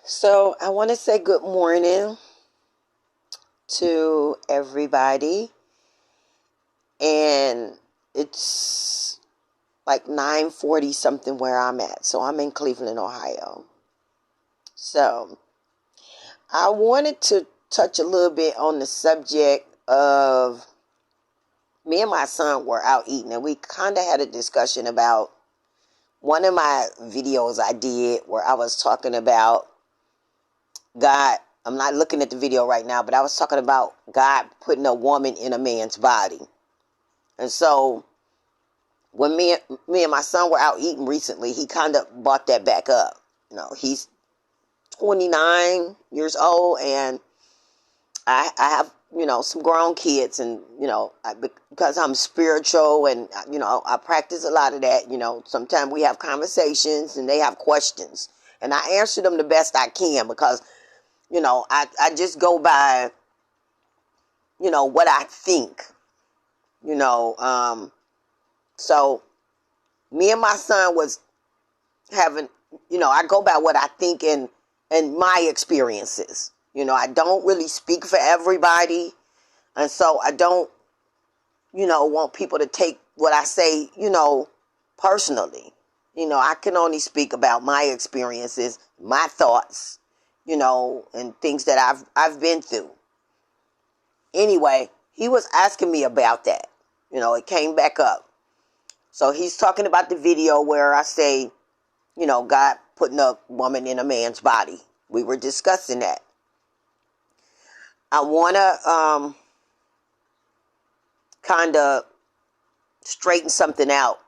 So I want to say good morning to everybody. And it's like 9:40 something where I'm at. So I'm in Cleveland, Ohio. So I wanted to touch a little bit on the subject of me and my son were out eating, and we kind of had a discussion about one of my videos I did where I was talking about God. I'm not looking at the video right now, but I was talking about God putting a woman in a man's body. And so when me and my son were out eating recently, he kind of brought that back up. He's 29 years old, and I have some grown kids, and because I'm spiritual, and I practice a lot of that. Sometimes we have conversations and they have questions, and I answer them the best I can because I just go by what I think. So me and my son was having, I go by what I think and my experiences. I don't really speak for everybody. And so I don't, want people to take what I say, personally. I can only speak about my experiences, my thoughts, and things that I've been through. Anyway, he was asking me about that. It came back up. So he's talking about the video where I say, God putting a woman in a man's body. We were discussing that. I want to kind of straighten something out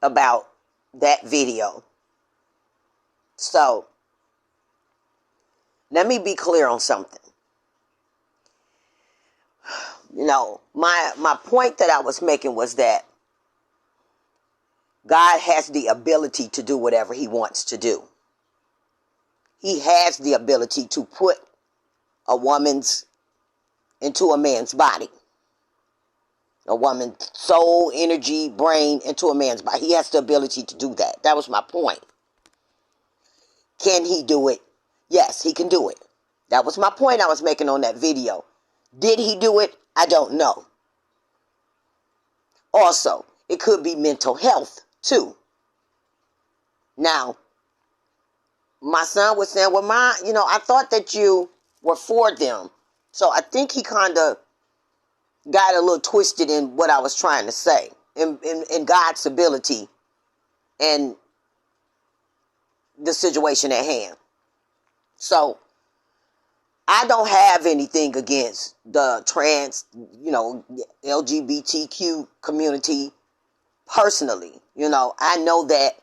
about that video. So, let me be clear on something. My point that I was making was that God has the ability to do whatever he wants to do. He has the ability to put a woman's into a man's body. A woman's soul, energy, brain into a man's body. He has the ability to do that. That was my point. Can he do it? Yes, he can do it. That was my point I was making on that video. Did he do it? I don't know. Also, it could be mental health too. Now, my son was saying, well, I thought that you were for them. So I think he kind of got a little twisted in what I was trying to say. In God's ability and the situation at hand. So, I don't have anything against the trans, LGBTQ community personally. I know that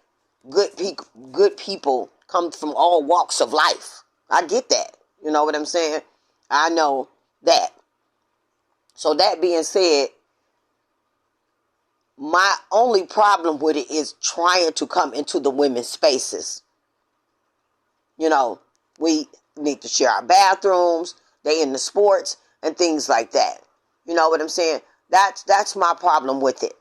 good people come from all walks of life. I get that. You know what I'm saying? I know that. So that being said, my only problem with it is trying to come into the women's spaces. We need to share our bathrooms, they in the sports and things like that. You know what I'm saying? That's my problem with it.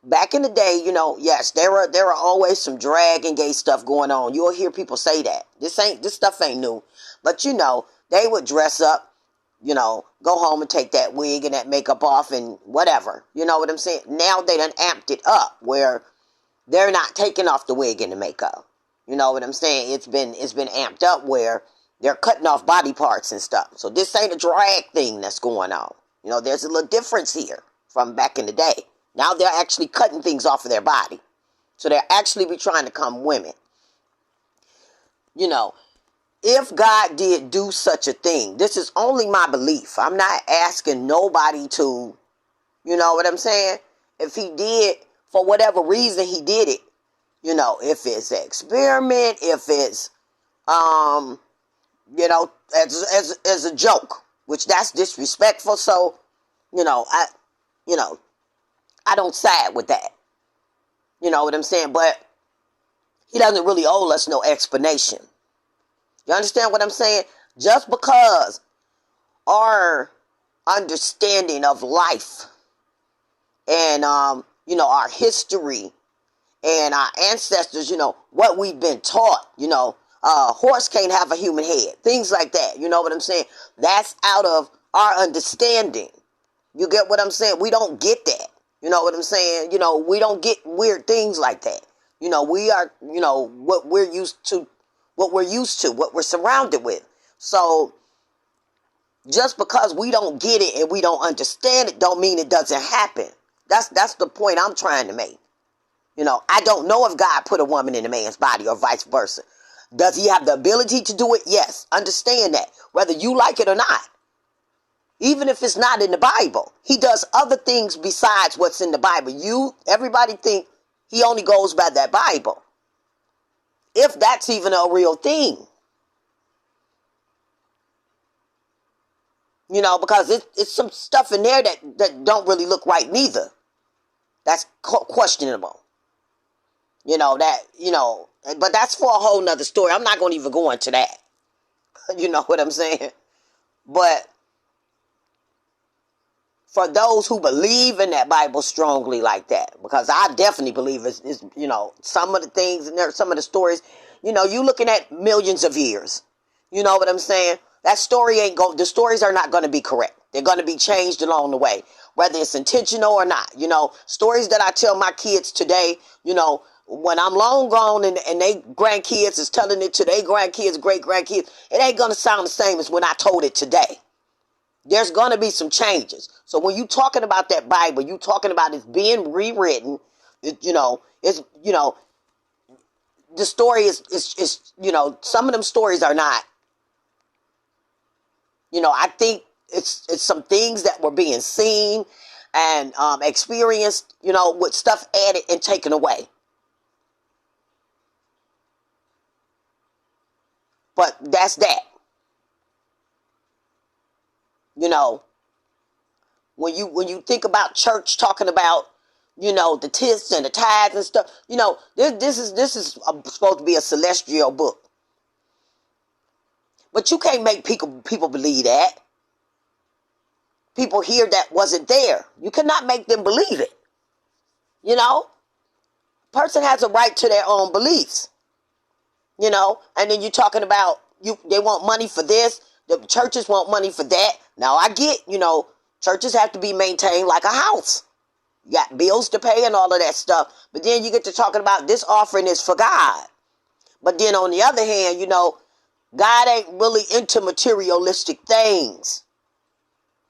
Back in the day, yes, there are always some drag and gay stuff going on. You'll hear people say that. This stuff ain't new. But they would dress up, go home and take that wig and that makeup off and whatever. You know what I'm saying? Now they done amped it up where they're not taking off the wig and the makeup. You know what I'm saying? It's been amped up where they're cutting off body parts and stuff. So this ain't a drag thing that's going on. There's a little difference here from back in the day. Now they're actually cutting things off of their body. So they're actually be trying to become women. If God did do such a thing, this is only my belief. I'm not asking nobody to, you know what I'm saying? If he did, for whatever reason he did it, if it's an experiment, if it's, as a joke, which that's disrespectful. So, I don't side with that. You know what I'm saying? But he doesn't really owe us no explanation. You understand what I'm saying? Just because our understanding of life and, our history and our ancestors, what we've been taught, a horse can't have a human head, things like that. You know what I'm saying? That's out of our understanding. You get what I'm saying? We don't get that. You know what I'm saying? We don't get weird things like that. We are, what we're used to, what we're surrounded with. So just because we don't get it and we don't understand it don't mean it doesn't happen. That's the point I'm trying to make. I don't know if God put a woman in a man's body or vice versa. Does he have the ability to do it? Yes. Understand that. Whether you like it or not. Even if it's not in the Bible. He does other things besides what's in the Bible. Everybody think he only goes by that Bible. If that's even a real thing. Because it's some stuff in there that don't really look right neither. That's questionable. But that's for a whole nother story. I'm not going to even go into that. You know what I'm saying? But for those who believe in that Bible strongly like that, because I definitely believe it's some of the things in there, some of the stories, you looking at millions of years. You know what I'm saying? That story the stories are not going to be correct. They're going to be changed along the way, whether it's intentional or not. Stories that I tell my kids today, when I'm long gone and they grandkids is telling it to their grandkids, great grandkids, it ain't going to sound the same as when I told it today. There's going to be some changes. So when you talking about that Bible, you talking about it's being rewritten, the story is some of them stories are not. I think it's some things that were being seen and experienced, with stuff added and taken away. But that's that. When you think about church talking about, the tithes and the tithes and stuff, this is supposed to be a celestial book. But you can't make people believe that. People here that wasn't there. You cannot make them believe it. Person has a right to their own beliefs. And then you're talking about they want money for this. The churches want money for that. Now I get, churches have to be maintained like a house. You got bills to pay and all of that stuff. But then you get to talking about this offering is for God. But then on the other hand, God ain't really into materialistic things.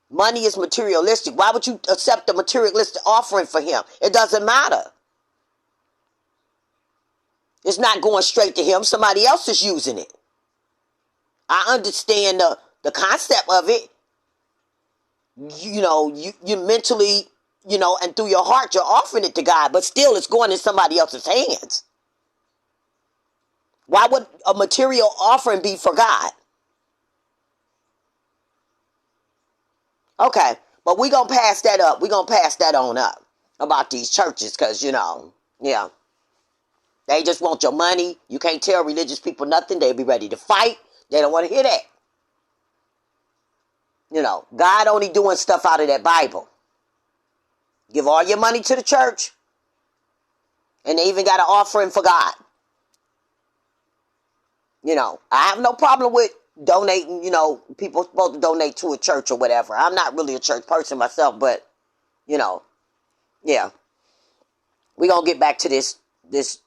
Money is materialistic. Why would you accept a materialistic offering for him? It doesn't matter. It's not going straight to him. Somebody else is using it. I understand the concept of it. You mentally, and through your heart, you're offering it to God, but still it's going in somebody else's hands. Why would a material offering be for God? Okay, but we're going to pass that up. We're going to pass that on up about these churches because, yeah. They just want your money. You can't tell religious people nothing. They'll be ready to fight. They don't want to hear that. God only doing stuff out of that Bible. Give all your money to the church. And they even got an offering for God. I have no problem with donating, people supposed to donate to a church or whatever. I'm not really a church person myself, but, yeah. We're going to get back to the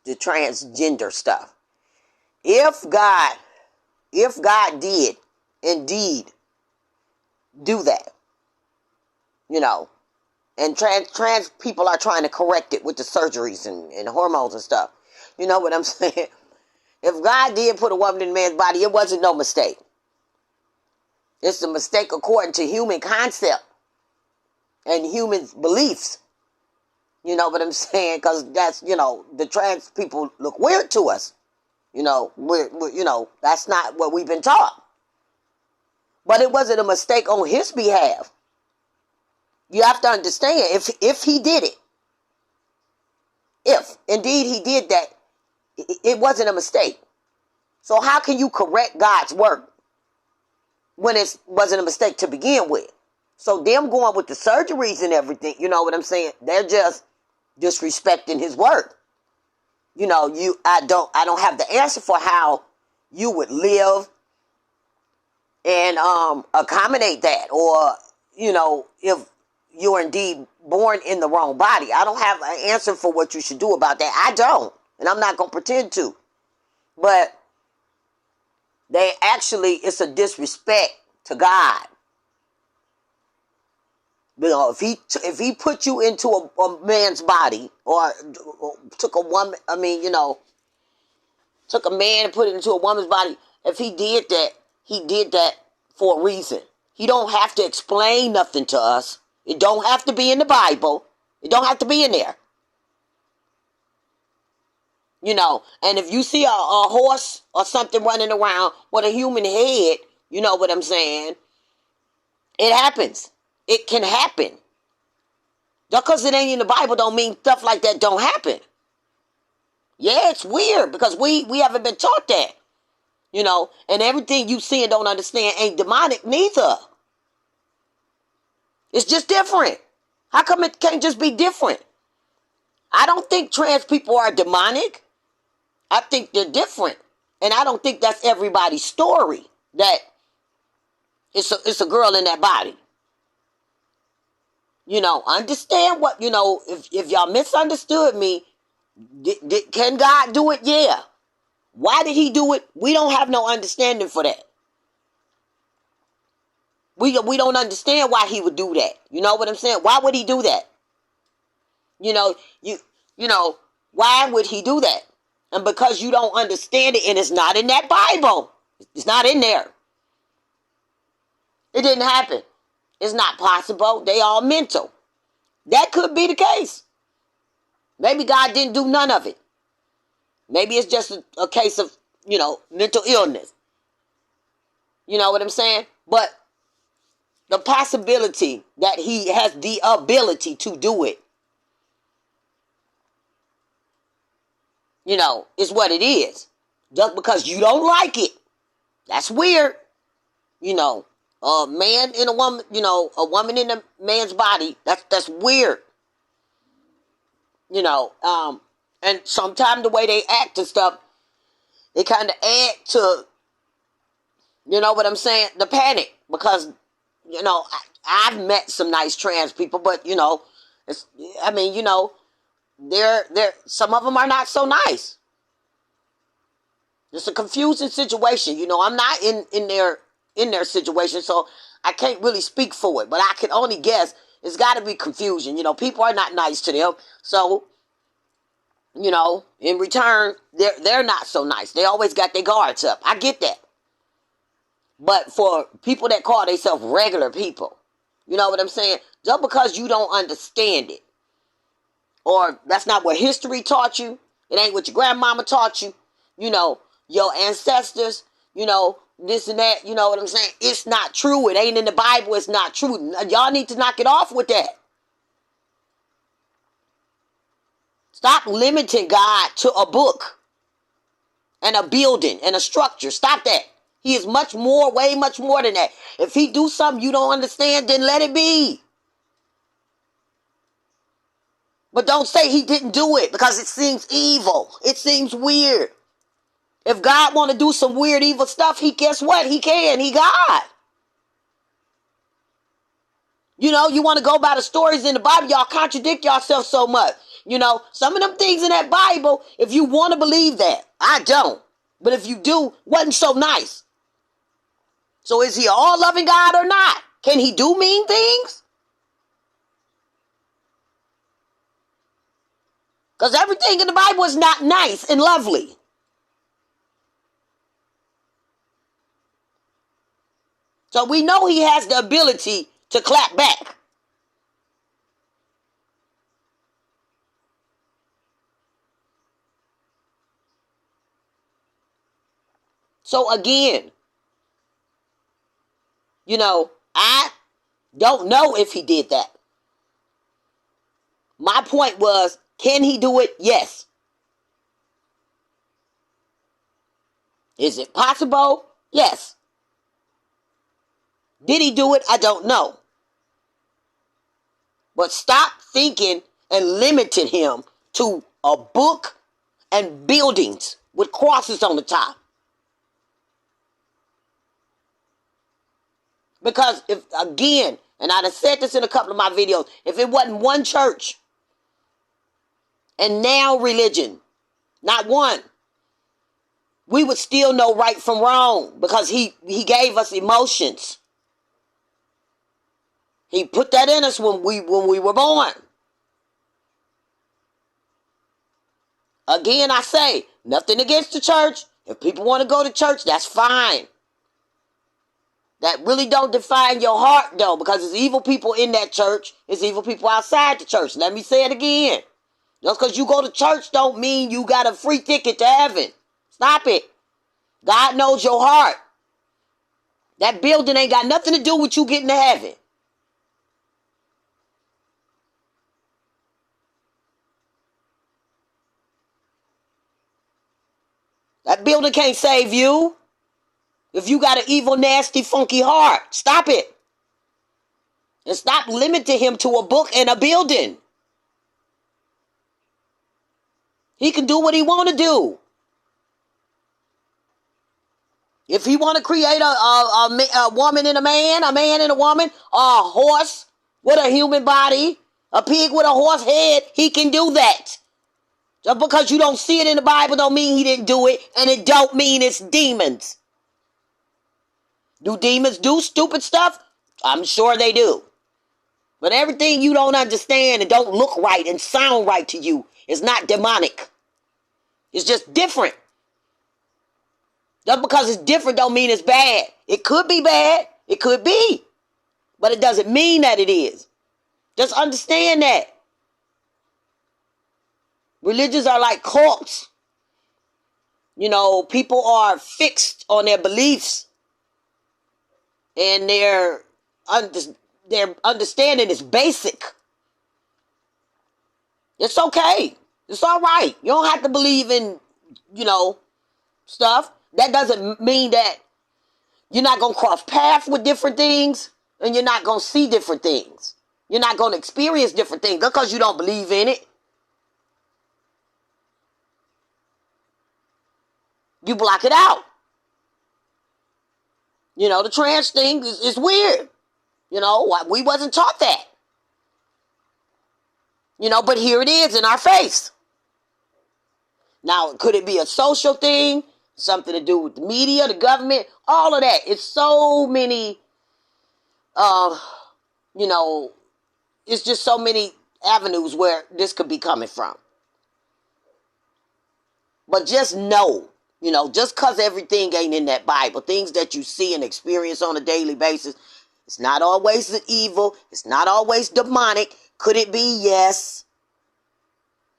transgender stuff. If God did indeed do that, and trans people are trying to correct it with the surgeries and hormones and stuff. You know what I'm saying? If God did put a woman in a man's body, it wasn't no mistake. It's a mistake according to human concept and human beliefs. You know what I'm saying? Because that's, the trans people look weird to us. We're that's not what we've been taught. But it wasn't a mistake on his behalf. You have to understand, if he did it, if indeed he did that, it wasn't a mistake. So how can you correct God's work when it wasn't a mistake to begin with? So them going with the surgeries and everything, you know what I'm saying? They're just disrespecting his work. I don't have the answer for how you would live and accommodate that, or if you're indeed born in the wrong body. I don't have an answer for what you should do about that. I don't, and I'm not going to pretend to. But it's a disrespect to God. If he put you into a man's body, or took a woman, took a man and put it into a woman's body, if he did that for a reason. He don't have to explain nothing to us. It don't have to be in the Bible. It don't have to be in there. And if you see a horse or something running around with a human head, you know what I'm saying? It happens. It can happen. Just because it ain't in the Bible don't mean stuff like that don't happen. Yeah, it's weird because we haven't been taught that. And everything you see and don't understand ain't demonic neither. It's just different. How come it can't just be different? I don't think trans people are demonic. I think they're different. And I don't think that's everybody's story, that it's a girl in that body. Understand what, if y'all misunderstood me, can God do it? Yeah. Why did he do it? We don't have no understanding for that. We don't understand why he would do that. You know what I'm saying? Why would he do that? Why would he do that? And because you don't understand it, and it's not in that Bible. It's not in there. It didn't happen. It's not possible. They all mental. That could be the case. Maybe God didn't do none of it. Maybe it's just a case of, mental illness. You know what I'm saying? But the possibility that he has the ability to do it, is what it is. Just because you don't like it. That's weird. A man in a woman, a woman in a man's body. That's weird. And sometimes the way they act and stuff, it kind of add to, what I'm saying, the panic. Because, I've met some nice trans people, but, they're some of them are not so nice. It's a confusing situation. I'm not in their situation, so I can't really speak for it. But I can only guess it's got to be confusion. People are not nice to them. So, in return, they're not so nice. They always got their guards up. I get that. But for people that call themselves regular people, you know what I'm saying? Just because you don't understand it, or that's not what history taught you, it ain't what your grandmama taught you, your ancestors, this and that, you know what I'm saying? It's not true. It ain't in the Bible. It's not true. Y'all need to knock it off with that. Stop limiting God to a book and a building and a structure. Stop that. He is much more, way much more than that. If he do something you don't understand, then let it be. But don't say he didn't do it because it seems evil. It seems weird. If God want to do some weird, evil stuff, guess what? He can. He God. You want to go by the stories in the Bible, y'all contradict yourself so much. Some of them things in that Bible, if you want to believe that, I don't. But if you do, wasn't so nice. So is he all loving God or not? Can he do mean things? Because everything in the Bible is not nice and lovely. So we know he has the ability to clap back. So again, I don't know if he did that. My point was, can he do it? Yes. Is it possible? Yes. Did he do it? I don't know. But stop thinking and limiting him to a book and buildings with crosses on the top. Because if, again, and I'd have said this in a couple of my videos, if it wasn't one church and now religion, not one, we would still know right from wrong, because he gave us emotions. He put that in us when we were born. Again, I say, nothing against the church. If people want to go to church, that's fine. That really don't define your heart, though, because there's evil people in that church. There's evil people outside the church. Let me say it again. Just because you go to church don't mean you got a free ticket to heaven. Stop it. God knows your heart. That building ain't got nothing to do with you getting to heaven. That building can't save you. If you got an evil, nasty, funky heart, stop it. And stop limiting him to a book and a building. He can do what he want to do. If he want to create a woman and a man and a woman, a horse with a human body, a pig with a horse head, he can do that. Just because you don't see it in the Bible don't mean he didn't do it, and it don't mean it's demons. Do demons do stupid stuff? I'm sure they do. But everything you don't understand and don't look right and sound right to you is not demonic. It's just different. Just because it's different don't mean it's bad. It could be bad. It could be. But it doesn't mean that it is. Just understand that. Religions are like cults. You know, people are fixed on their beliefs. And their understanding is basic. It's okay. It's all right. You don't have to believe in, stuff. That doesn't mean that you're not going to cross paths with different things, and you're not going to see different things. You're not going to experience different things because you don't believe in it. You block it out. The trans thing is weird. We wasn't taught that. But here it is in our face. Now, could it be a social thing? Something to do with the media, the government, all of that. It's so many, it's just so many avenues where this could be coming from. But just know, just because everything ain't in that Bible, things that you see and experience on a daily basis, it's not always the evil. It's not always demonic. Could it be? Yes.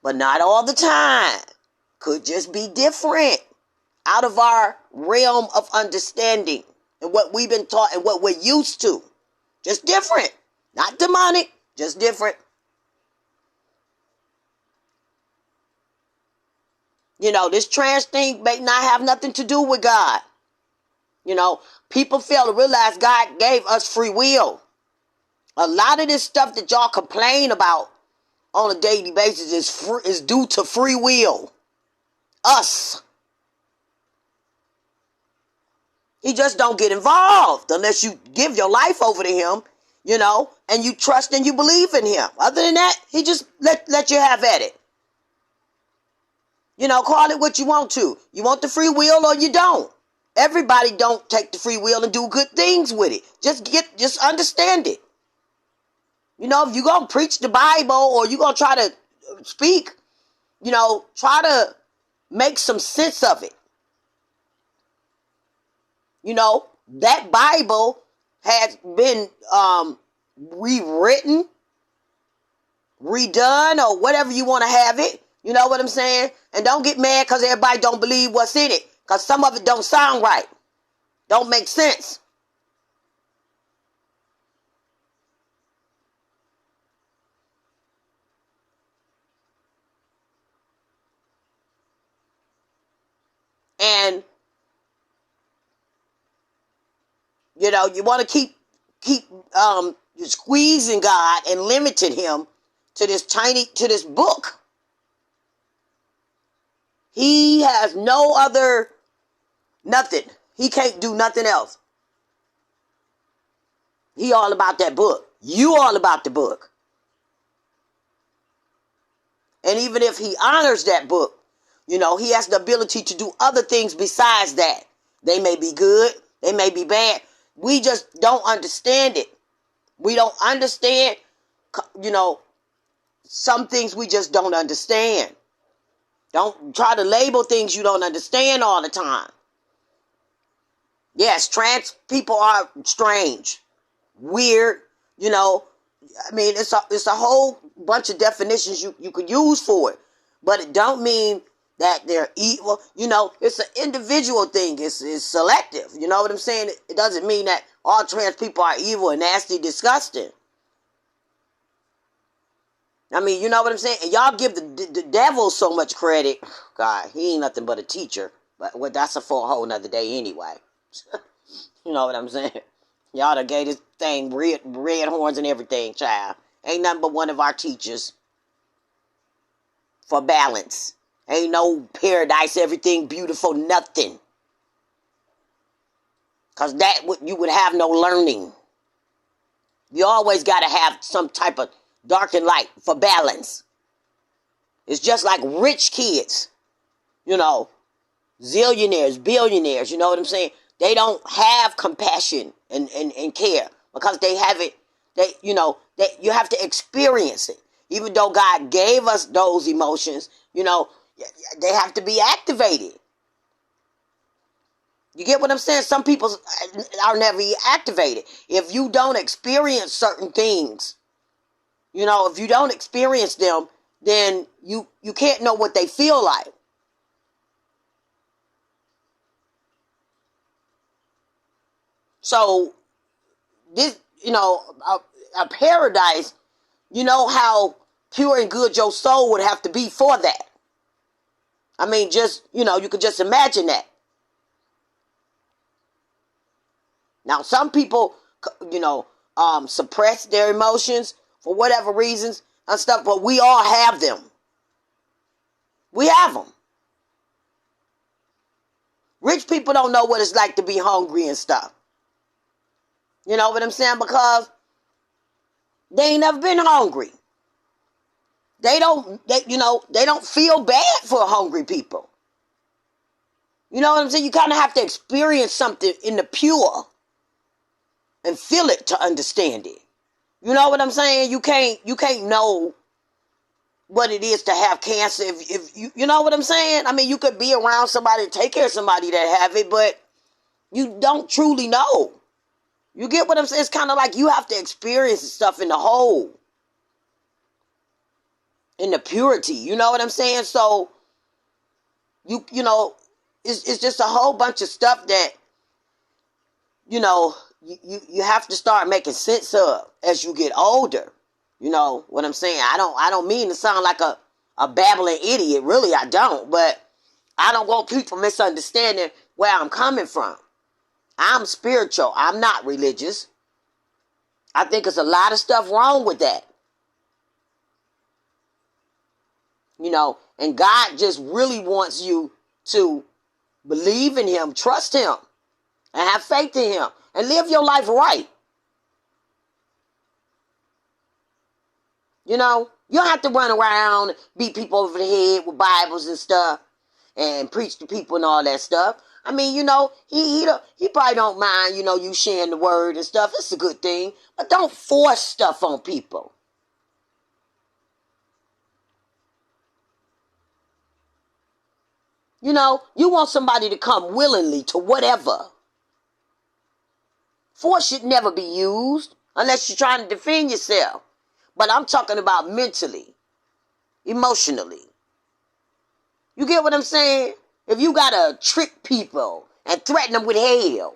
But not all the time. Could just be different. Out of our realm of understanding and what we've been taught and what we're used to. Just different. Not demonic, just different. This trans thing may not have nothing to do with God. People fail to realize God gave us free will. A lot of this stuff that y'all complain about on a daily basis is due to free will. Us. He just don't get involved unless you give your life over to him, and you trust and you believe in him. Other than that, he just let you have at it. Call it what you want to. You want the free will or you don't. Everybody don't take the free will and do good things with it. Just understand it. If you're going to preach the Bible or you're going to try to speak, try to make some sense of it. That Bible has been rewritten, redone, or whatever you want to have it. You know what I'm saying? And don't get mad because everybody don't believe what's in it. Because some of it don't sound right. Don't make sense. And you want to keep squeezing God and limiting him to this book. He has no other, nothing. He can't do nothing else. He all about that book. You all about the book. And even if he honors that book, you know, he has the ability to do other things besides that. They may be good. They may be bad. We just don't understand it. We don't understand, you know, some things we just don't understand. Don't try to label things you don't understand all the time. Yes, trans people are strange, weird, you know. I mean, it's a whole bunch of definitions you could use for it. But it don't mean that they're evil. You know, it's an individual thing. It's selective. You know what I'm saying? It doesn't mean that all trans people are evil and nasty, disgusting. I mean, you know what I'm saying? And y'all give the devil so much credit. God, he ain't nothing but a teacher. But well, that's for a whole nother day anyway. You know what I'm saying? Y'all done gave this thing red horns and everything, child. Ain't nothing but one of our teachers for balance. Ain't no paradise, everything beautiful, nothing. Because that you would have no learning. You always got to have some type of dark and light for balance. It's just like rich kids, you know, zillionaires, billionaires, you know what I'm saying? They don't have compassion and care because they haven't, you have to experience it. Even though God gave us those emotions, you know, they have to be activated. You get what I'm saying? Some people are never activated. If you don't experience certain things, you know, if you don't experience them, then you can't know what they feel like. So this, you know, a paradise, you know how pure and good your soul would have to be for that. I mean, just, you know, you could just imagine that. Now, some people, you know, suppress their emotions for whatever reasons and stuff, but we all have them. We have them. Rich people don't know what it's like to be hungry and stuff. You know what I'm saying? Because they ain't never been hungry. They don't feel bad for hungry people. You know what I'm saying? You kind of have to experience something in the pure and feel it to understand it. You know what I'm saying? You can't know what it is to have cancer if you know what I'm saying? I mean, you could be around somebody, take care of somebody that have it, but you don't truly know. You get what I'm saying? It's kind of like you have to experience stuff in the whole, in the purity. You know what I'm saying? So you know, it's just a whole bunch of stuff that, you know, you have to start making sense of as you get older. You know what I'm saying? I don't mean to sound like a babbling idiot. Really, I don't. But I don't want people misunderstanding where I'm coming from. I'm spiritual. I'm not religious. I think there's a lot of stuff wrong with that. You know, and God just really wants you to believe in him, trust him, and have faith in him, and live your life right. You know, you don't have to run around and beat people over the head with Bibles and stuff and preach to people and all that stuff. I mean, you know, he probably don't mind, you know, you sharing the word and stuff. It's a good thing. But don't force stuff on people. You know, you want somebody to come willingly to whatever. Force should never be used unless you're trying to defend yourself. But I'm talking about mentally, emotionally. You get what I'm saying? If you gotta trick people and threaten them with hell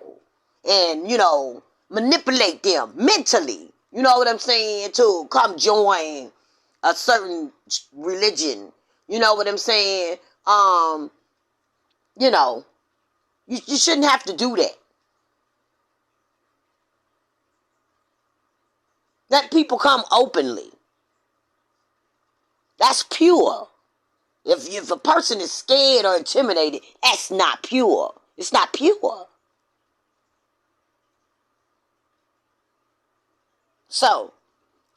and, you know, manipulate them mentally, you know what I'm saying, to come join a certain religion, you know what I'm saying? You know, you shouldn't have to do that. Let people come openly. That's pure. If a person is scared or intimidated, that's not pure. It's not pure. So,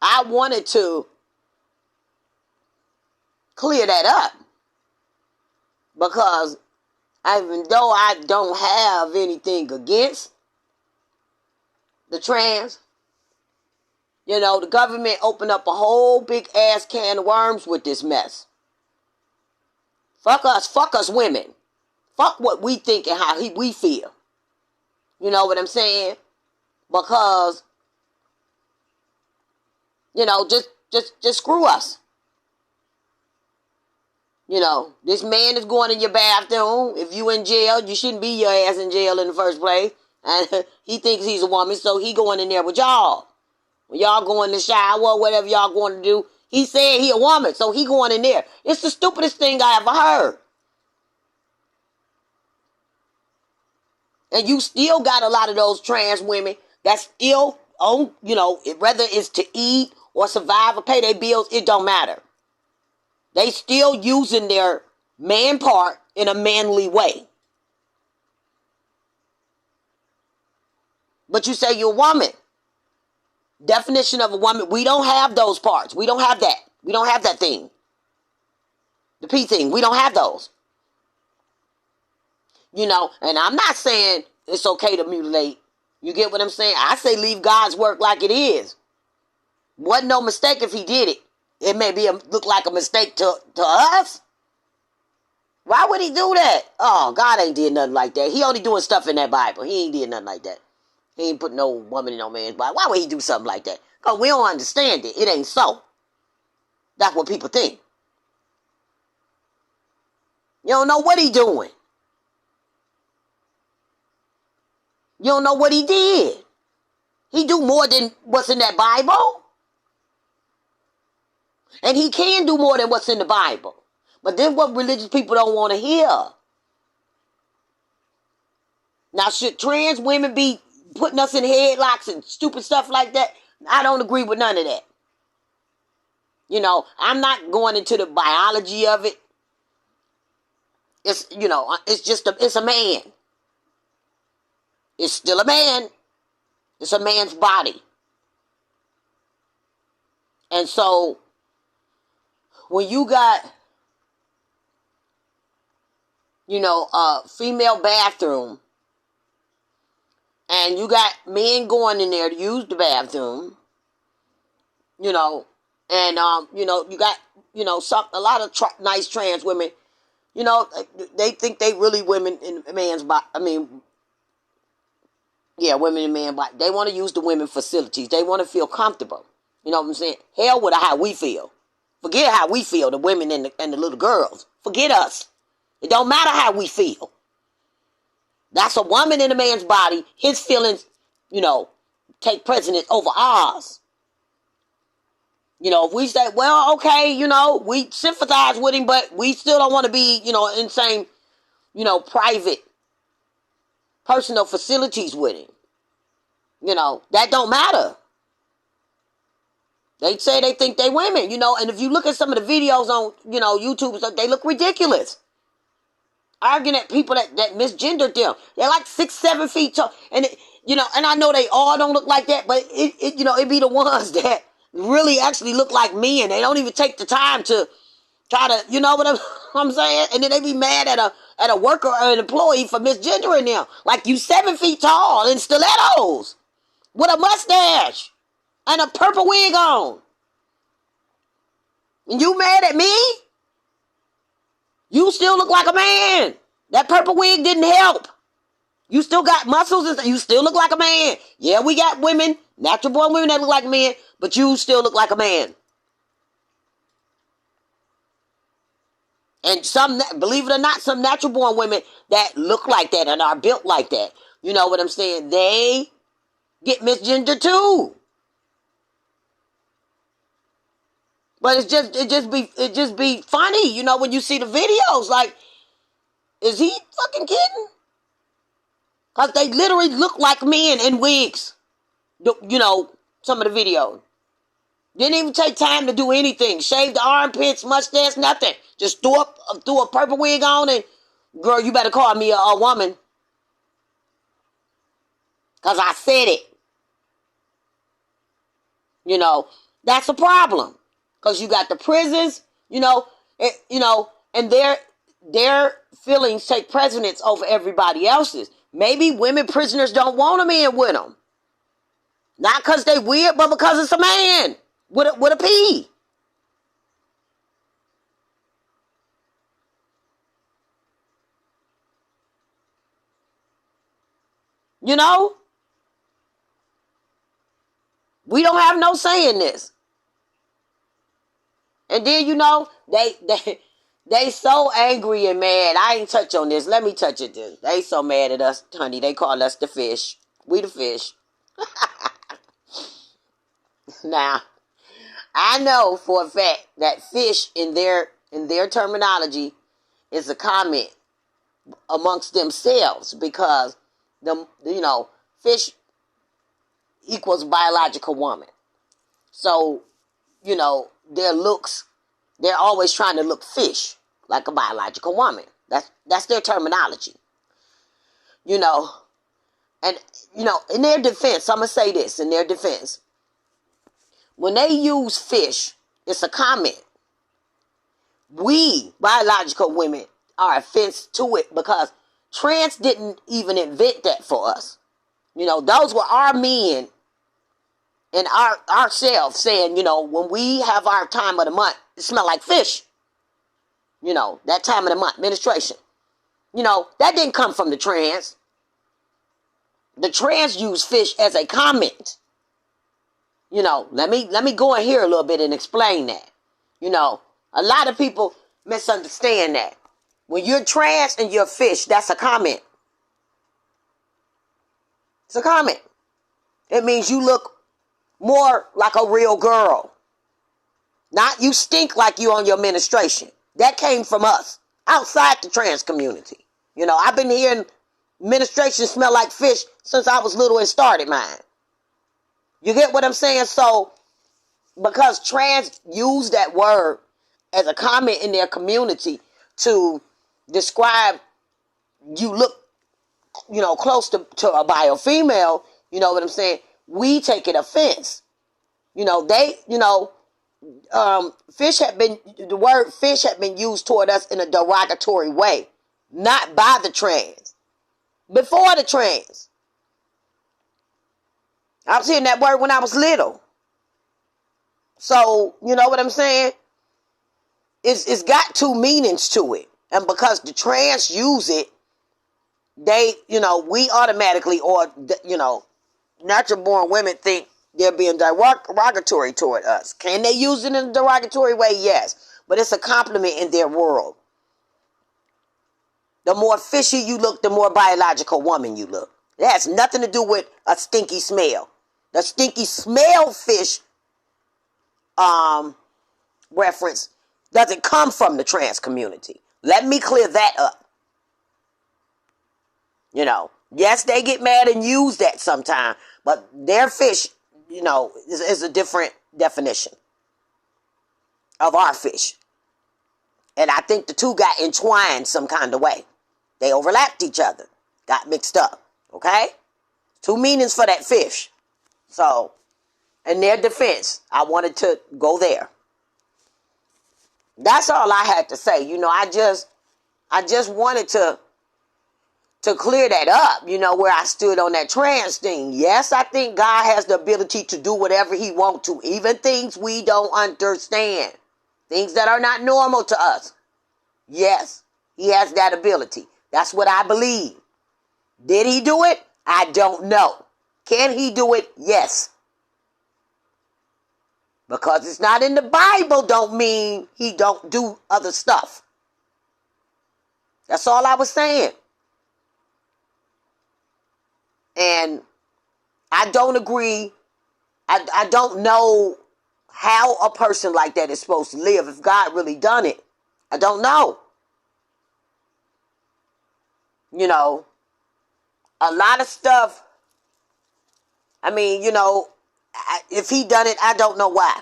I wanted to clear that up because even though I don't have anything against the trans, the government opened up a whole big ass can of worms with this mess. Fuck us women. Fuck what we think and how we feel. You know what I'm saying? Because, just screw us. This man is going in your bathroom. If you in jail, you shouldn't be your ass in jail in the first place. And he thinks he's a woman, so he going in there with y'all. When y'all go in the shower, whatever y'all going to do, he said he a woman, so he going in there. It's the stupidest thing I ever heard. And you still got a lot of those trans women that still own, whether it's to eat or survive or pay their bills, it don't matter. They still using their man part in a manly way. But you say you're a woman. Definition of a woman, we don't have those parts. We don't have that. We don't have that thing. The P thing, we don't have those. And I'm not saying it's okay to mutilate. You get what I'm saying? I say leave God's work like it is. Wasn't no mistake if he did it. It may look like a mistake to us. Why would he do that? Oh, God ain't did nothing like that. He only doing stuff in that Bible. He ain't did nothing like that. He ain't put no woman in no man's body. Why would he do something like that? Because we don't understand it. It ain't so. That's what people think. You don't know what he doing. You don't know what he did. He do more than what's in that Bible. And he can do more than what's in the Bible. But then what religious people don't want to hear. Now, should trans women be putting us in headlocks and stupid stuff like that? I don't agree with none of that. I'm not going into the biology of it. It's, it's a man. It's still a man. It's a man's body. And so, when you got, a female bathroom, and you got men going in there to use the bathroom, and, you got, a lot of nice trans women, they think they really women in a man's body. Women in man's body. They want to use the women facilities. They want to feel comfortable. You know what I'm saying? Hell with how we feel. Forget how we feel, the women and the little girls. Forget us. It don't matter how we feel. That's a woman in a man's body. His feelings, take precedence over ours. If we say, well, okay, we sympathize with him, but we still don't want to be, in the same, private, personal facilities with him. That don't matter. They say they think they women, and if you look at some of the videos on, YouTube, they look ridiculous. Arguing at people that misgendered them. They're like 6, 7 feet tall. And, and I know they all don't look like that, but it be the ones that really actually look like me, and they don't even take the time to try to, you know what I'm saying? And then they be mad at a worker or an employee for misgendering them. Like, you 7 feet tall in stilettos with a mustache and a purple wig on. And you mad at me? You still look like a man. That purple wig didn't help. You still got muscles and you still look like a man. Yeah, we got women, natural born women that look like men, but you still look like a man. And some, believe it or not, some natural born women that look like that and are built like that. You know what I'm saying? They get misgendered too. But it just be funny, when you see the videos. Like, is he fucking kidding? Because they literally look like men in wigs. Some of the videos. Didn't even take time to do anything. Shave the armpits, mustache, nothing. Just threw a purple wig on and, girl, you better call me a woman. Because I said it. You know, that's a problem. Because you got the prisons, and their feelings take precedence over everybody else's. Maybe women prisoners don't want them in with them. Not because they weird, but because it's a man with a P. You know? We don't have no say in this. And then, they so angry and mad. I ain't touch on this. Let me touch it then. They so mad at us, honey. They call us the fish. We the fish. Now, I know for a fact that fish in their terminology is a comment amongst themselves, because fish equals biological woman. So, their looks, they're always trying to look fish like a biological woman. That's their terminology. And in their defense, I'm gonna say this in their defense. When they use fish, it's a comment. We, biological women, are offense to it because trans didn't even invent that for us. Those were our men and ourselves saying, when we have our time of the month, it smells like fish. That time of the month, menstruation. That didn't come from the trans. The trans used fish as a comment. Let me go in here a little bit and explain that. A lot of people misunderstand that. When you're trans and you're fish, that's a comment. It's a comment. It means you look more like a real girl. Not you stink like you on your menstruation. That came from us, outside the trans community. I've been hearing menstruation smell like fish since I was little and started mine. You get what I'm saying? So, because trans use that word as a comment in their community to describe you look, close to a bio female, you know what I'm saying? We take it offense. The word fish had been used toward us in a derogatory way, not by the trans, before the trans. I was hearing that word when I was little. So, you know what I'm saying? It's got two meanings to it. And because the trans use it, they, we automatically, or, natural born women think they're being derogatory toward us. Can they use it in a derogatory way? Yes. But it's a compliment in their world. The more fishy you look, the more biological woman you look. It has nothing to do with a stinky smell. The stinky smell fish reference doesn't come from the trans community. Let me clear that up. Yes, they get mad and use that sometime, but their fish, is a different definition of our fish. And I think the two got entwined some kind of way. They overlapped each other, got mixed up. Okay? Two meanings for that fish. So, in their defense, I wanted to go there. That's all I had to say. I just wanted to clear that up, where I stood on that trans thing. Yes, I think God has the ability to do whatever he wants to, even things we don't understand, things that are not normal to us. Yes, he has that ability. That's what I believe. Did he do it? I don't know. Can he do it? Yes. Because it's not in the Bible don't mean he don't do other stuff. That's all I was saying. And I don't agree. I don't know how a person like that is supposed to live if God really done it. I don't know. A lot of stuff. I mean, if he done it, I don't know why.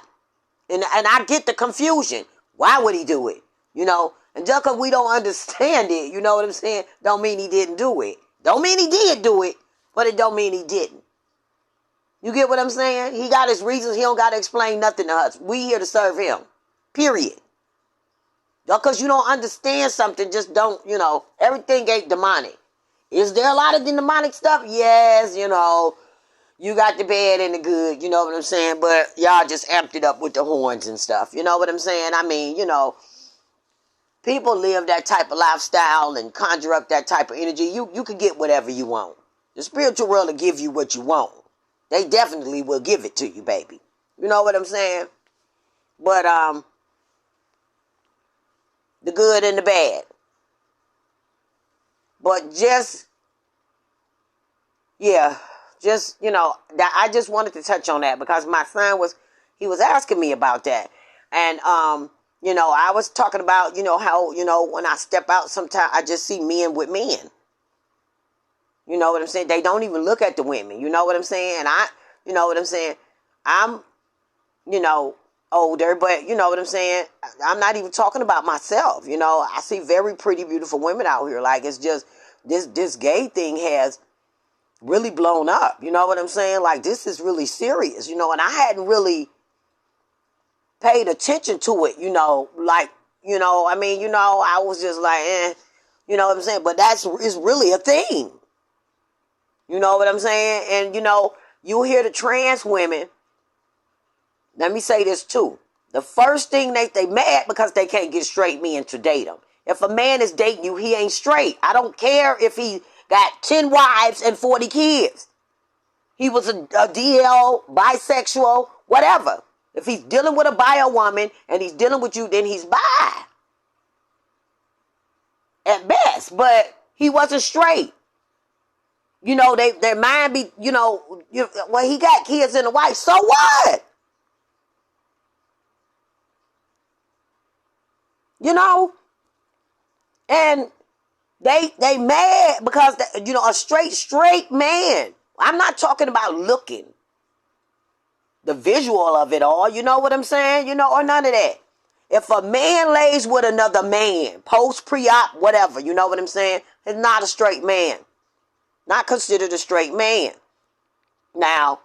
And I get the confusion. Why would he do it? You know, and just because we don't understand it, you know what I'm saying, don't mean he didn't do it. Don't mean he did do it, but it don't mean he didn't. You get what I'm saying? He got his reasons. He don't got to explain nothing to us. We here to serve him. Period. Just because you don't understand something, just don't, you know, everything ain't demonic. Is there a lot of demonic stuff? Yes, you know, you got the bad and the good, you know what I'm saying? But y'all just amped it up with the horns and stuff. You know what I'm saying? I mean, you know, people live that type of lifestyle and conjure up that type of energy. You can get whatever you want. The spiritual world will give you what you want. They definitely will give it to you, baby. You know what I'm saying? But, the good and the bad. But just, yeah, just, you know, I just wanted to touch on that because my son he was asking me about that. And, you know, I was talking about, you know, how, you know, when I step out sometimes I just see men with men. You know what I'm saying? They don't even look at the women. You know what I'm saying? And you know what I'm saying? I'm, you know, older, but you know what I'm saying? I'm not even talking about myself. You know, I see very pretty, beautiful women out here. Like, it's just, this gay thing has really blown up. You know what I'm saying? Like, this is really serious, you know, and I hadn't really paid attention to it, you know, like, you know, I mean, you know, I was just like, you know what I'm saying? But it's really a thing. You know what I'm saying? And, you know, you hear the trans women. Let me say this too. The first thing they mad because they can't get straight men to date them. If a man is dating you, he ain't straight. I don't care if he got 10 wives and 40 kids. He was a DL, bisexual, whatever. If he's dealing with a bio woman and he's dealing with you, then he's bi. At best. But he wasn't straight. You know, their mind be, you know, well, he got kids and a wife. So what? You know? And they mad because, you know, a straight man. I'm not talking about looking. The visual of it all. You know what I'm saying? You know, or none of that. If a man lays with another man, post, pre-op, whatever, you know what I'm saying? It's not a straight man. Not considered a straight man. Now,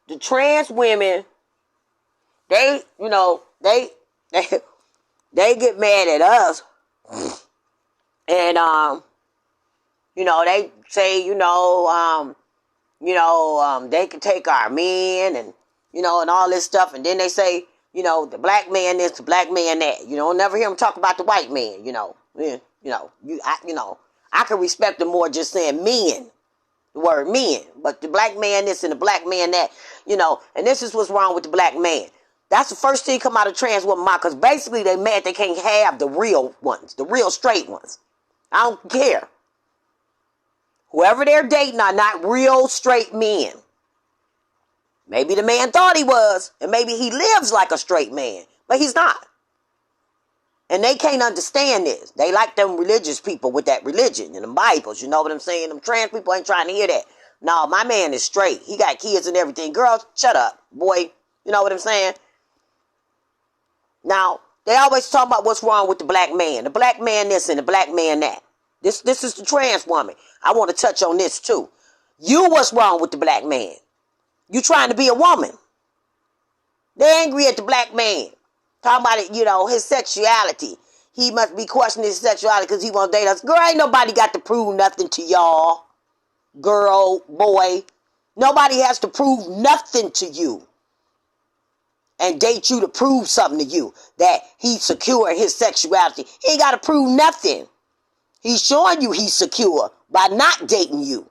the trans women, they, you know, they get mad at us. And, you know, they say, they can take our men and, you know, and all this stuff. And then they say, you know, the black man this, the black man that. You know, never hear them talk about the white man, you know. I can respect them more just saying men. The word men. But the black man this and the black man that, you know. And this is what's wrong with the black man. That's the first thing come out of trans woman mouth, because basically they mad they can't have the real ones, the real straight ones. I don't care. Whoever they're dating are not real straight men. Maybe the man thought he was, and maybe he lives like a straight man, but he's not. And they can't understand this. They like them religious people with that religion and the Bibles, you know what I'm saying? Them trans people ain't trying to hear that. No, my man is straight. He got kids and everything. Girls, shut up, boy. You know what I'm saying? Now, they always talk about what's wrong with the black man. The black man this and the black man that. This is the trans woman. I want to touch on this too. What's wrong with the black man? You trying to be a woman. They're angry at the black man. Talking about it, you know, his sexuality. He must be questioning his sexuality because he won't date us. Girl, ain't nobody got to prove nothing to y'all. Girl, boy. Nobody has to prove nothing to you. And date you to prove something to you. That he's secure in his sexuality. He ain't got to prove nothing. He's showing you he's secure by not dating you.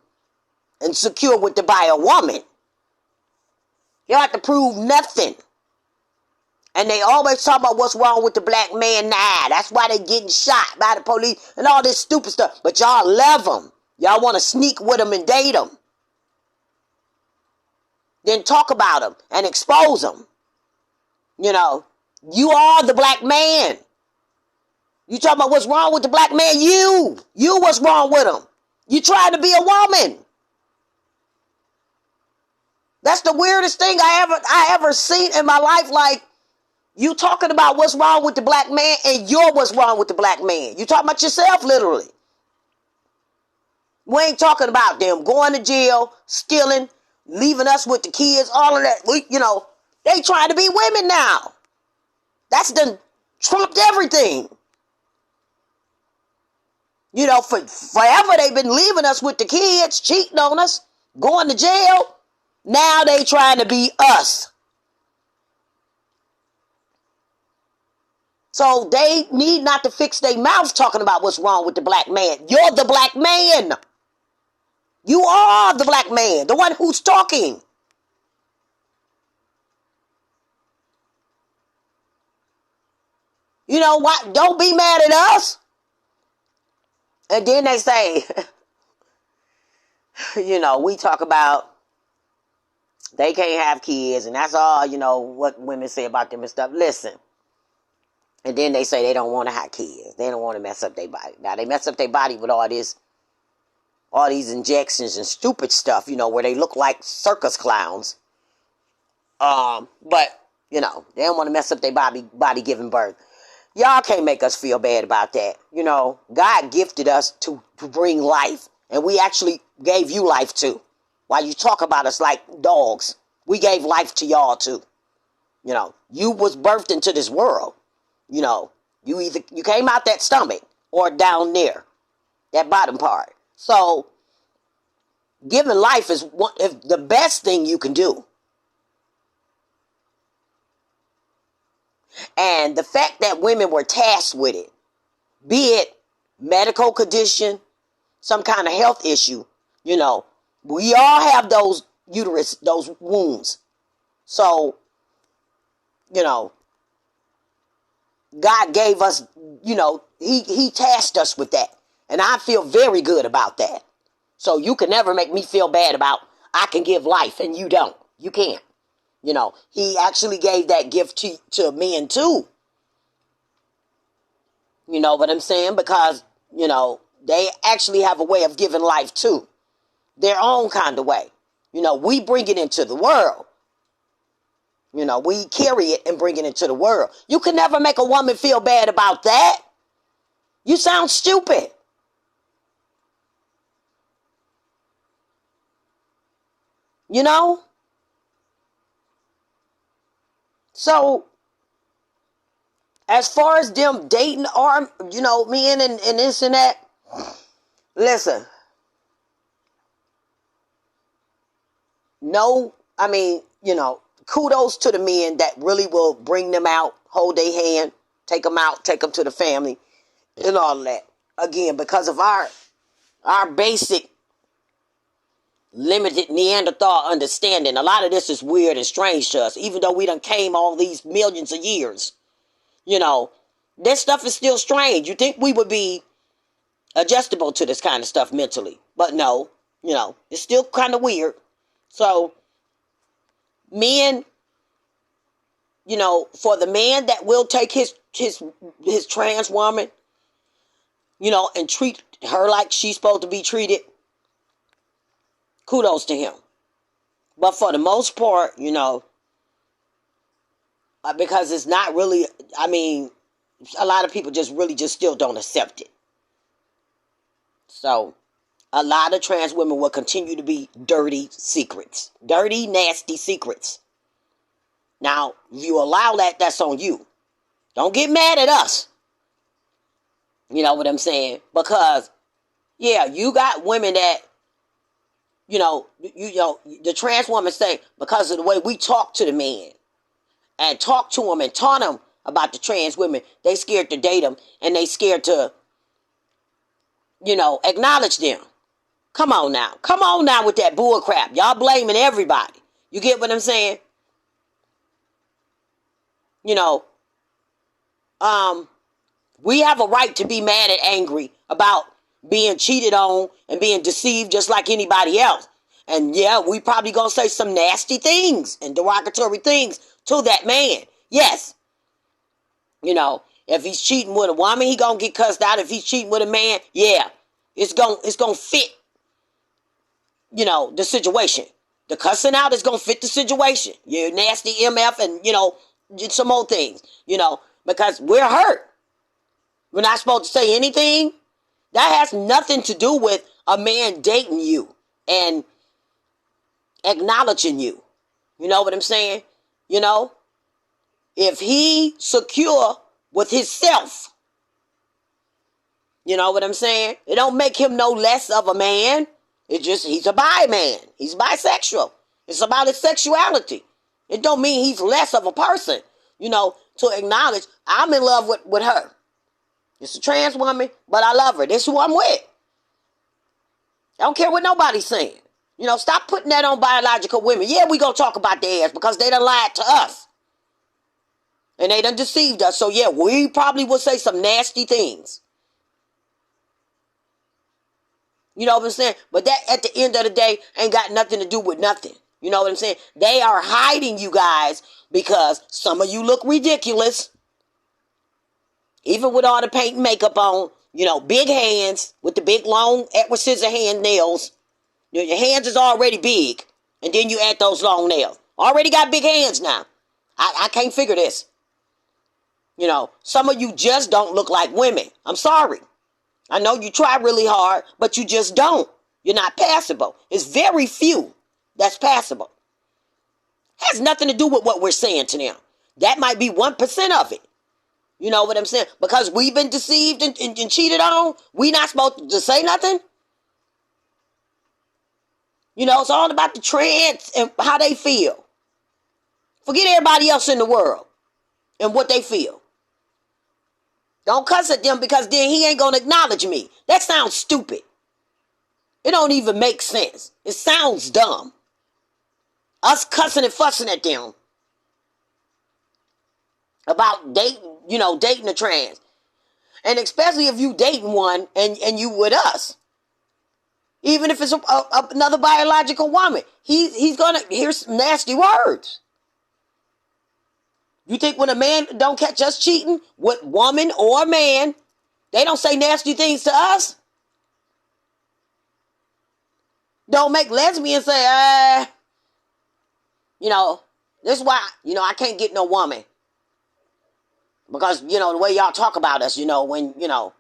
And secure with by a woman. You don't have to prove nothing. And they always talk about what's wrong with the black man now. That's why they getting shot by the police and all this stupid stuff. But y'all love them. Y'all want to sneak with them and date them. Then talk about them and expose them. You know, you are the black man. You talking about what's wrong with the black man? You what's wrong with him? You trying to be a woman. That's the weirdest thing I ever seen in my life. Like, You talking about what's wrong with the black man, and you're what's wrong with the black man. You talking about yourself, literally. We ain't talking about them going to jail, stealing, leaving us with the kids, all of that. They trying to be women now. That's done trumped everything. Forever they've been leaving us with the kids, cheating on us, going to jail. Now they trying to be us. So they need not to fix their mouths talking about what's wrong with the black man. You're the black man. You are the black man, the one who's talking. You know what? Don't be mad at us. And then they say, we talk about they can't have kids, and that's all, what women say about them and stuff. Listen. And then they say they don't want to have kids. They don't want to mess up their body. Now, they mess up their body with all these injections and stupid stuff, where they look like circus clowns. But, they don't want to mess up their body giving birth. Y'all can't make us feel bad about that. God gifted us to bring life. And we actually gave you life too. While you talk about us like dogs, we gave life to y'all too. You was birthed into this world. You came out that stomach or down there, that bottom part. So, giving life is the best thing you can do. And the fact that women were tasked with it, be it medical condition, some kind of health issue, we all have those uterus, those wounds. So, God gave us, he tasked us with that. And I feel very good about that. So you can never make me feel bad about I can give life and you don't. You can't. He actually gave that gift to men too. You know what I'm saying? Because, they actually have a way of giving life too. Their own kind of way. We bring it into the world. We carry it and bring it into the world. You can never make a woman feel bad about that. You sound stupid. So, as far as them dating men and this and that, listen. Kudos to the men that really will bring them out, hold their hand, take them out, take them to the family, and all that. Again, because of our basic limited Neanderthal understanding, a lot of this is weird and strange to us, even though we done came all these millions of years. This stuff is still strange. You think we would be adjustable to this kind of stuff mentally, but no, it's still kind of weird. So, men, for the man that will take his trans woman, and treat her like she's supposed to be treated, kudos to him. But for the most part, because it's not really, a lot of people just still don't accept it. So, a lot of trans women will continue to be dirty secrets. Dirty, nasty secrets. Now, if you allow that, that's on you. Don't get mad at us. You know what I'm saying? Because, you got women that, the trans woman say, because of the way we talk to the man and talk to them and taunt them about the trans women, they scared to date them and they scared to, acknowledge them. Come on now with that bull crap. Y'all blaming everybody. You get what I'm saying? We have a right to be mad and angry about being cheated on and being deceived just like anybody else. And we probably gonna say some nasty things and derogatory things to that man. Yes. If he's cheating with a woman, he gonna get cussed out. If he's cheating with a man, it's gonna fit, the situation. The cussing out is gonna fit the situation. You're nasty MF and, some more things, because we're hurt. We're not supposed to say anything. That has nothing to do with a man dating you and acknowledging you. You know what I'm saying? If he secure with himself, you know what I'm saying? It don't make him no less of a man. It's just he's a bi man. He's bisexual. It's about his sexuality. It don't mean he's less of a person, to acknowledge I'm in love with her. It's a trans woman, but I love her. This is who I'm with. I don't care what nobody's saying. Stop putting that on biological women. Yeah, we gonna talk about their ass because they done lied to us. And they done deceived us. So yeah, we probably will say some nasty things. You know what I'm saying? But that, at the end of the day, ain't got nothing to do with nothing. You know what I'm saying? They are hiding you guys because some of you look ridiculous. Even with all the paint and makeup on, big hands with the big long Edward Scissorhand nails. Your hands is already big. And then you add those long nails. Already got big hands now. I can't figure this. Some of you just don't look like women. I'm sorry. I know you try really hard, but you just don't. You're not passable. It's very few that's passable. Has nothing to do with what we're saying to them. That might be 1% of it. You know what I'm saying? Because we've been deceived and cheated on, we not supposed to say nothing. It's all about the trans and how they feel. Forget everybody else in the world and what they feel. Don't cuss at them because then he ain't going to acknowledge me. That sounds stupid. It don't even make sense. It sounds dumb. Us cussing and fussing at them about dating a trans. And especially if you dating one and you with us. Even if it's another biological woman. He's going to hear some nasty words. You think when a man don't catch us cheating with woman or man, they don't say nasty things to us? Don't make lesbians say, this is why, I can't get no woman. Because, the way y'all talk about us, when, you know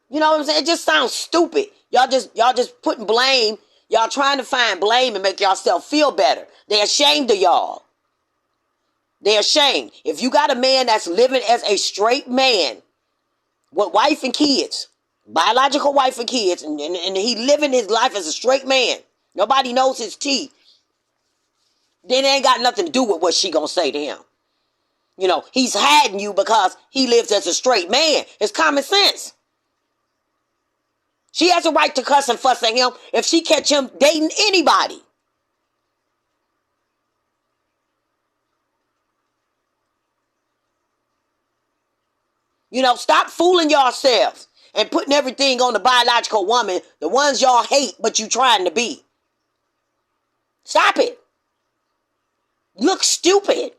what I'm saying? It just sounds stupid. Y'all just putting blame. Y'all trying to find blame and make yourself feel better. They're ashamed of y'all. They're ashamed. If you got a man that's living as a straight man with wife and kids, biological wife and kids, and he living his life as a straight man, nobody knows his teeth, then it ain't got nothing to do with what she gonna say to him. He's hiding you because he lives as a straight man. It's common sense. She has a right to cuss and fuss at him if she catch him dating anybody. Stop fooling yourselves and putting everything on the biological woman, the ones y'all hate, but you trying to be. Stop it. You look stupid.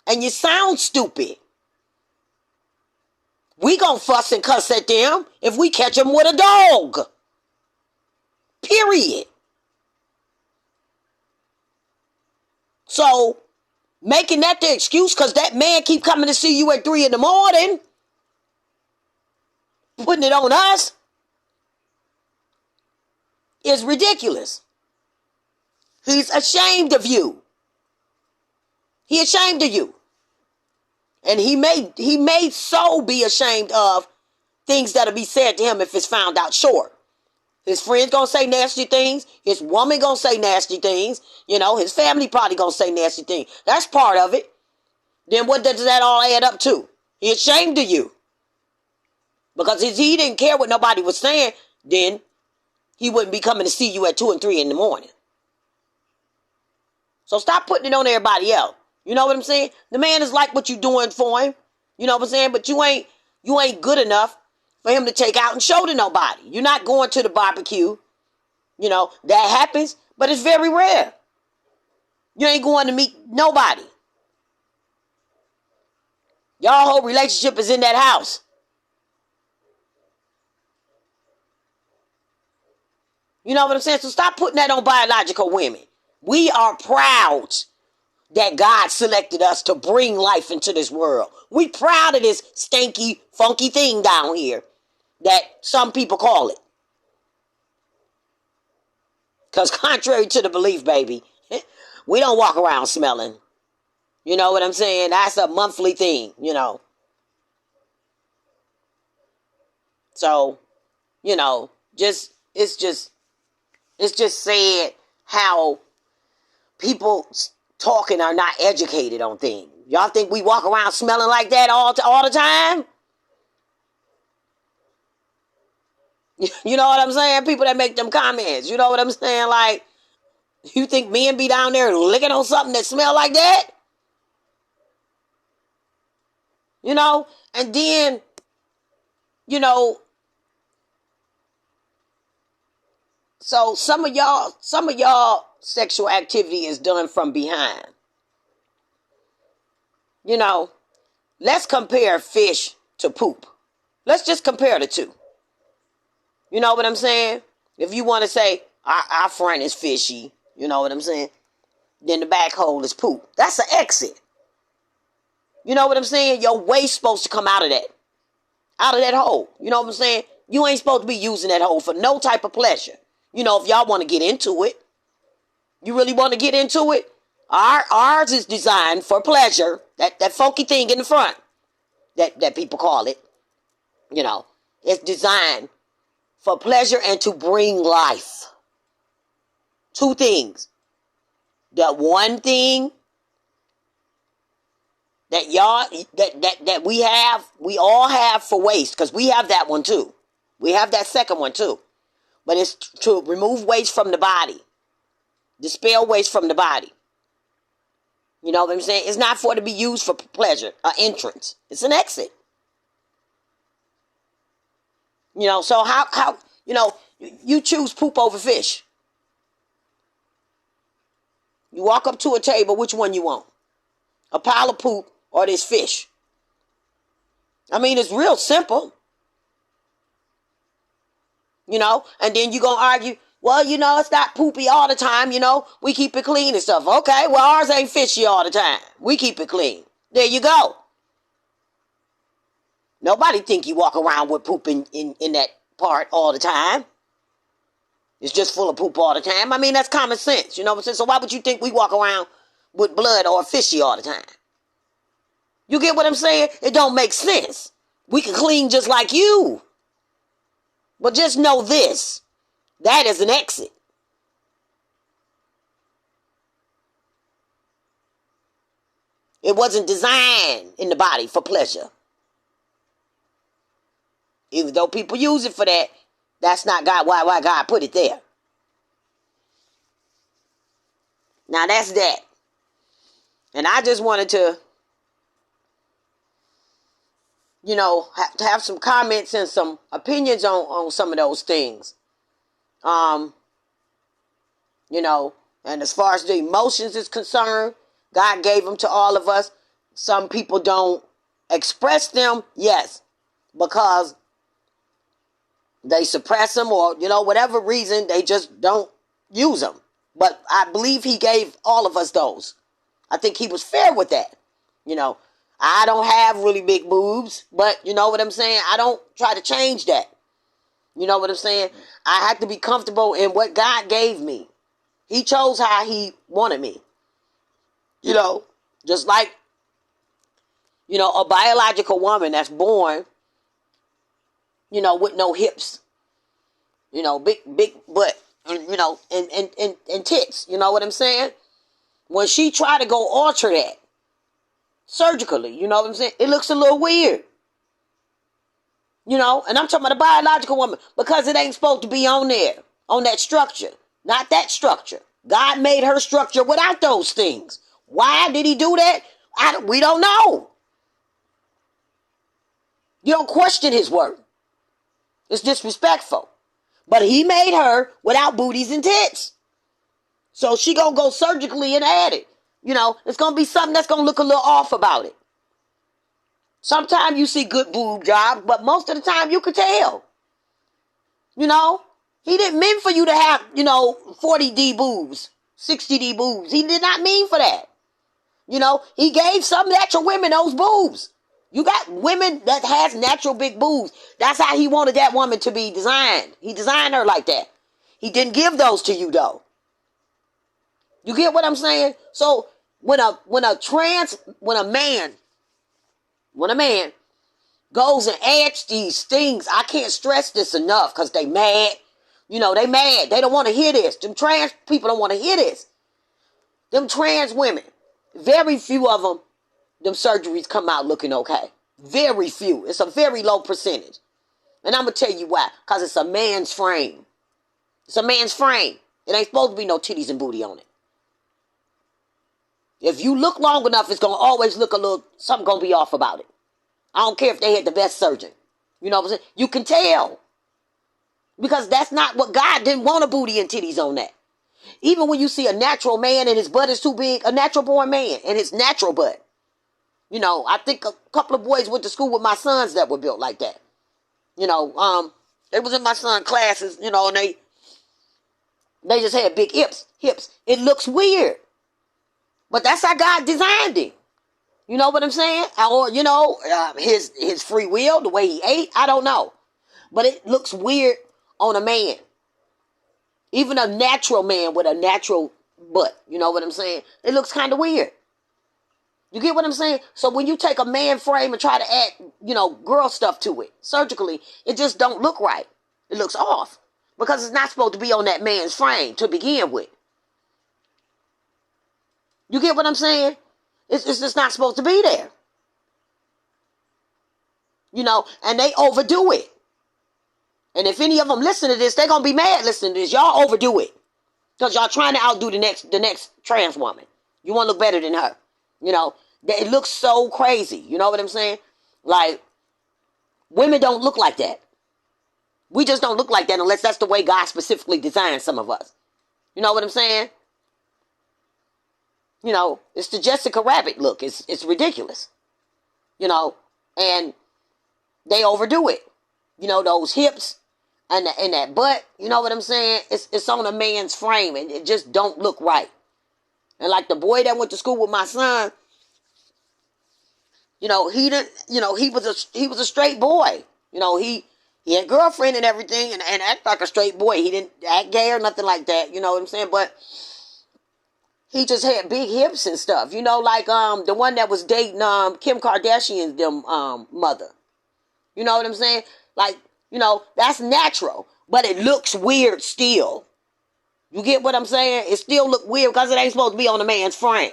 And you sound stupid. We gonna fuss and cuss at them if we catch them with a dog. Period. So, making that the excuse because that man keep coming to see you at 3 a.m, putting it on us, is ridiculous. He's ashamed of you. He ashamed of you. And he may so be ashamed of things that'll be said to him if it's found out short. His friends gonna say nasty things. His woman gonna say nasty things. His family probably gonna say nasty things. That's part of it. Then what does that all add up to? He ashamed of you. Because if he didn't care what nobody was saying, then he wouldn't be coming to see you at 2 and 3 in the morning. So stop putting it on everybody else. You know what I'm saying? The man is like what you doing for him. You know what I'm saying? But you ain't good enough for him to take out and show to nobody. You're not going to the barbecue. That happens, but it's very rare. You ain't going to meet nobody. Y'all whole relationship is in that house. You know what I'm saying? So stop putting that on biological women. We are proud that God selected us to bring life into this world. We proud of this stanky, funky thing down here that some people call it. Because contrary to the belief, baby, we don't walk around smelling. You know what I'm saying? That's a monthly thing, you know. So, you know, it's just sad how people talking are not educated on things. Y'all think we walk around smelling like that all the time? You know what I'm saying? People that make them comments. You know what I'm saying? Like, you think men be down there licking on something that smell like that? You know? And then, you know, so some of y'all sexual activity is done from behind. You know, let's compare fish to poop. Let's just compare the two. You know what I'm saying? If you want to say, our front is fishy, you know what I'm saying? Then the back hole is poop. That's an exit. You know what I'm saying? Your waste supposed to come out of that hole. You know what I'm saying? You ain't supposed to be using that hole for no type of pleasure. You know, if y'all want to get into it, you really want to get into it, ours is designed for pleasure. That funky thing in the front, that people call it, you know, it's designed for pleasure and to bring life. Two things. The one thing that y'all, that we all have for waste, because we have that one too. We have that second one too. But it's to remove waste from the body. Dispel waste from the body. You know what I'm saying? It's not for to be used for pleasure, an entrance. It's an exit. You know, so how you know, you choose poop over fish. You walk up to a table, which one you want? A pile of poop or this fish? I mean, it's real simple. You know, and then you're going to argue, well, you know, it's not poopy all the time, you know. We keep it clean and stuff. Okay, well, ours ain't fishy all the time. We keep it clean. There you go. Nobody think you walk around with poop in that part all the time. It's just full of poop all the time. I mean, that's common sense, you know what I'm saying? So why would you think we walk around with blood or fishy all the time? You get what I'm saying? It don't make sense. We can clean just like you. But just know this. That is an exit. It wasn't designed in the body for pleasure. Even though people use it for that, that's not God. Why God put it there. Now that's that. And I just wanted to, you know, have some comments and some opinions on some of those things. You know, and as far as the emotions is concerned, God gave them to all of us. Some people don't express them, yes, because they suppress them or, you know, whatever reason, they just don't use them. But I believe he gave all of us those. I think he was fair with that. You know, I don't have really big boobs, but you know what I'm saying? I don't try to change that. You know what I'm saying? I have to be comfortable in what God gave me. He chose how he wanted me. You know, just like, you know, a biological woman that's born, you know, with no hips, you know, big butt, you know, and tits. You know what I'm saying? When she try to go alter that surgically, you know what I'm saying? It looks a little weird. You know, and I'm talking about a biological woman because it ain't supposed to be on there, on that structure, not that structure. God made her structure without those things. Why did he do that? We don't know. You don't question his word. It's disrespectful. But he made her without booties and tits. So she gonna go surgically and add it. You know, it's gonna be something that's gonna look a little off about it. Sometimes you see good boob jobs, but most of the time you can tell. You know, he didn't mean for you to have, you know, 40D boobs, 60D boobs. He did not mean for that. You know, he gave some natural women those boobs. You got women that has natural big boobs. That's how he wanted that woman to be designed. He designed her like that. He didn't give those to you though. You get what I'm saying? So when a man goes and adds these things, I can't stress this enough because they mad. You know, they mad. They don't want to hear this. Them trans people don't want to hear this. Them trans women, very few of them surgeries come out looking okay. Very few. It's a very low percentage. And I'm going to tell you why. Because it's a man's frame. It's a man's frame. It ain't supposed to be no titties and booty on it. If you look long enough, it's going to always look a little, something going to be off about it. I don't care if they had the best surgeon. You know what I'm saying? You can tell. Because that's not what God didn't want, a booty and titties on that. Even when you see a natural man and his butt is too big, a natural born man and his natural butt. You know, I think a couple of boys went to school with my sons that were built like that. You know, they was in my son's classes, you know, and they just had big hips. It looks weird. But that's how God designed it. You know what I'm saying? Or, you know, his free will, the way he ate, I don't know. But it looks weird on a man. Even a natural man with a natural butt. You know what I'm saying? It looks kind of weird. You get what I'm saying? So when you take a man frame and try to add, you know, girl stuff to it, surgically, it just don't look right. It looks off. Because it's not supposed to be on that man's frame to begin with. You get what I'm saying? It's just not supposed to be there. You know, and they overdo it. And if any of them listen to this, they're going to be mad listening to this. Y'all overdo it. Because y'all trying to outdo the next trans woman. You want to look better than her. You know, it looks so crazy. You know what I'm saying? Like, women don't look like that. We just don't look like that unless that's the way God specifically designed some of us. You know what I'm saying? You know, it's the Jessica Rabbit look. It's ridiculous. You know, and they overdo it. You know, those hips and that butt, you know what I'm saying? It's on a man's frame and it just don't look right. And like the boy that went to school with my son, you know, he was a straight boy. You know, he had a girlfriend and everything and act like a straight boy. He didn't act gay or nothing like that, you know what I'm saying? But he just had big hips and stuff. You know, like the one that was dating Kim Kardashian's mother. You know what I'm saying? Like, you know, that's natural. But it looks weird still. You get what I'm saying? It still look weird because it ain't supposed to be on a man's frame.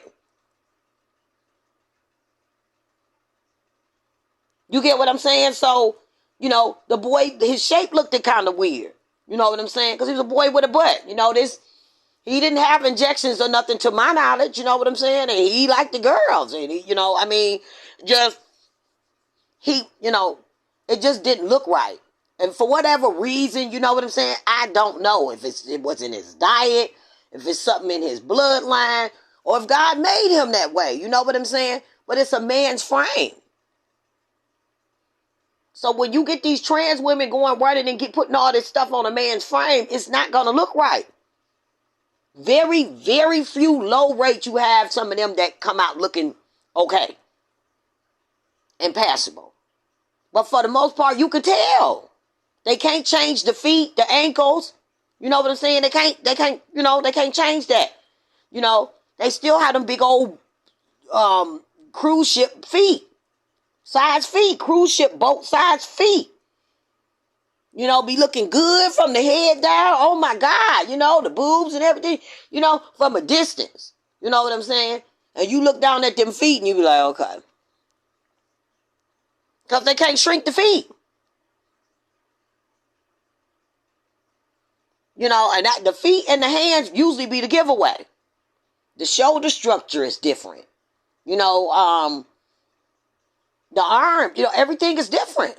You get what I'm saying? So, you know, the boy, his shape looked kind of weird. You know what I'm saying? Because he was a boy with a butt. You know, he didn't have injections or nothing to my knowledge. You know what I'm saying? And he liked the girls. And, you know, I mean, you know, it just didn't look right. And for whatever reason, you know what I'm saying? I don't know if it was in his diet, if it's something in his bloodline, or if God made him that way. You know what I'm saying? But it's a man's frame. So when you get these trans women going running and putting all this stuff on a man's frame, it's not going to look right. Very, very few low rates you have some of them that come out looking okay and passable. But for the most part, you can tell. They can't change the feet, the ankles. You know what I'm saying? They can't, you know, they can't change that. You know, they still have them big old cruise ship feet. Size feet, cruise ship boat size feet. You know, be looking good from the head down. Oh my God, you know, the boobs and everything, you know, from a distance. You know what I'm saying? And you look down at them feet and you be like, okay. Because they can't shrink the feet. You know, and the feet and the hands usually be the giveaway. The shoulder structure is different. You know, the arm, you know, everything is different.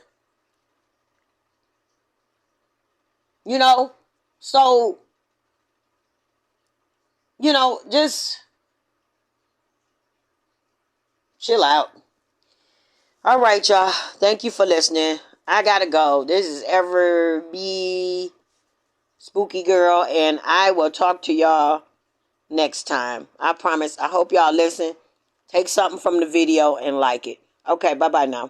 You know, so, you know, just chill out. All right, y'all. Thank you for listening. I gotta go. This is Ever Be Spooky Girl, and I will talk to y'all next time. I promise. I hope y'all listen. Take something from the video and like it. Okay, bye-bye now.